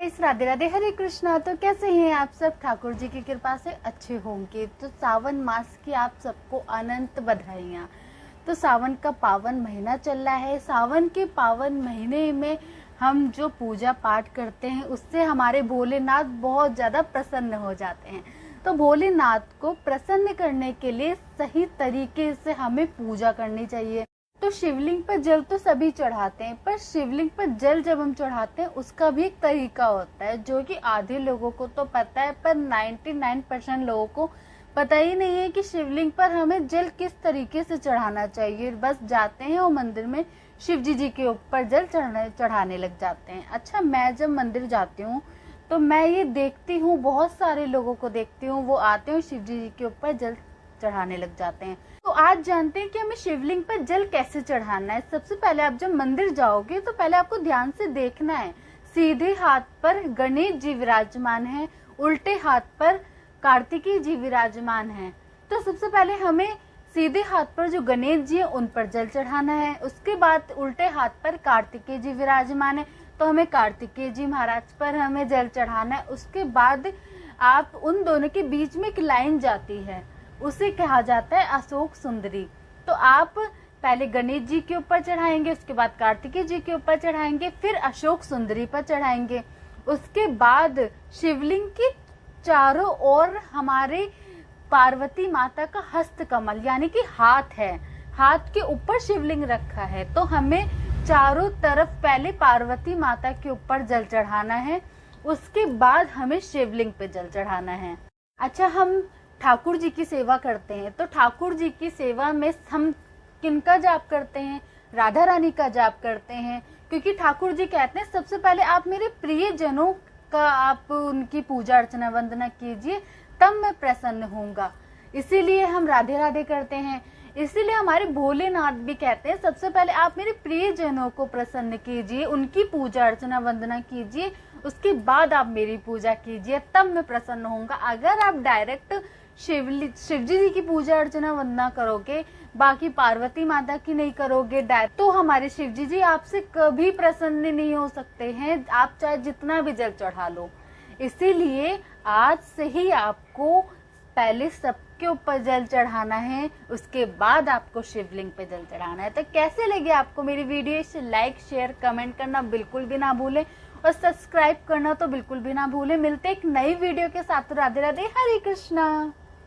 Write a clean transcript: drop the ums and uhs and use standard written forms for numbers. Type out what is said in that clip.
Guys, Radhe Radhe, हरे कृष्णा। तो कैसे हैं आप सब? ठाकुर जी की कृपा से अच्छे होंगे। तो सावन मास की आप सबको अनंत बधाइयाँ। तो सावन का पावन महीना चल रहा है। सावन के पावन महीने में हम जो पूजा पाठ करते हैं उससे हमारे भोलेनाथ बहुत ज़्यादा प्रसन्न हो जाते हैं। तो भोलेनाथ को प्रसन्न करने के लिए सही तरीके से हमें पूजा करनी चाहिए। तो शिवलिंग पर जल तो सभी चढ़ाते हैं, पर शिवलिंग पर जल जब हम चढ़ाते हैं उसका भी एक तरीका होता है जो कि आधे लोगों को तो पता है, पर 99% लोगों को पता ही नहीं है कि शिवलिंग पर हमें जल किस तरीके से चढ़ाना चाहिए। बस जाते हैं और मंदिर में शिव जी के ऊपर जल चढ़ाने लग जाते हैं। अच्छा, मैं जब मंदिर जाती हूँ तो मैं ये देखती हूँ, बहुत सारे लोगों को देखती हूँ, वो आते हैं शिव जी के ऊपर जल चढ़ाने लग जाते हैं। तो आज जानते हैं कि हमें शिवलिंग पर जल कैसे चढ़ाना है। सबसे पहले आप जब मंदिर जाओगे तो पहले आपको ध्यान से देखना है। सीधे हाथ पर गणेश जी विराजमान हैं, उल्टे हाथ पर कार्तिकेय जी विराजमान हैं। तो सबसे पहले हमें सीधे हाथ पर जो गणेश जी है उन पर जल चढ़ाना है। उसके बाद उल्टे हाथ पर कार्तिकेय जी विराजमान है, तो हमें कार्तिकेय जी महाराज पर हमें जल चढ़ाना है। उसके बाद आप उन दोनों के बीच में एक लाइन जाती है, उसे कहा जाता है अशोक सुंदरी। तो आप पहले गणेश जी के ऊपर चढ़ाएंगे, उसके बाद कार्तिकेय जी के ऊपर चढ़ाएंगे, फिर अशोक सुंदरी पर चढ़ाएंगे। उसके बाद शिवलिंग की चारों ओर हमारे पार्वती माता का हस्त कमल यानी कि हाथ है, हाथ के ऊपर शिवलिंग रखा है। तो हमें चारों तरफ पहले पार्वती माता के ऊपर जल चढ़ाना है, उसके बाद हमें शिवलिंग पे जल चढ़ाना है। अच्छा, हम ठाकुर जी की सेवा करते हैं, तो ठाकुर जी की सेवा में हम किनका जाप करते हैं? राधा रानी का जाप करते हैं, क्योंकि ठाकुर जी कहते हैं सबसे पहले आप मेरे प्रिय जनों का आप उनकी पूजा अर्चना वंदना कीजिए, तब मैं प्रसन्न होऊंगा। इसीलिए हम राधे राधे करते हैं। इसीलिए हमारे भोलेनाथ भी कहते हैं सबसे पहले आप मेरे प्रिय जनों को प्रसन्न कीजिए, उनकी पूजा अर्चना वंदना कीजिए, उसके बाद आप मेरी पूजा कीजिए, तब मैं प्रसन्न होऊंगा। अगर आप डायरेक्ट शिव जी की पूजा अर्चना वंदना करोगे, बाकी पार्वती माता की नहीं करोगे डायरेक्ट, तो हमारे शिव जी आपसे कभी प्रसन्न नहीं हो सकते हैं, आप चाहे जितना भी जल चढ़ा लो। इसीलिए आज से ही आपको पहले सबके ऊपर जल चढ़ाना है, उसके बाद आपको शिवलिंग पे जल चढ़ाना है। तो कैसे लगे आपको मेरी वीडियो? इसे लाइक शेयर कमेंट करना बिल्कुल भी ना भूलें और सब्सक्राइब करना तो बिल्कुल भी ना भूलें। मिलते एक नई वीडियो के साथ। राधे राधे, हरे कृष्णा।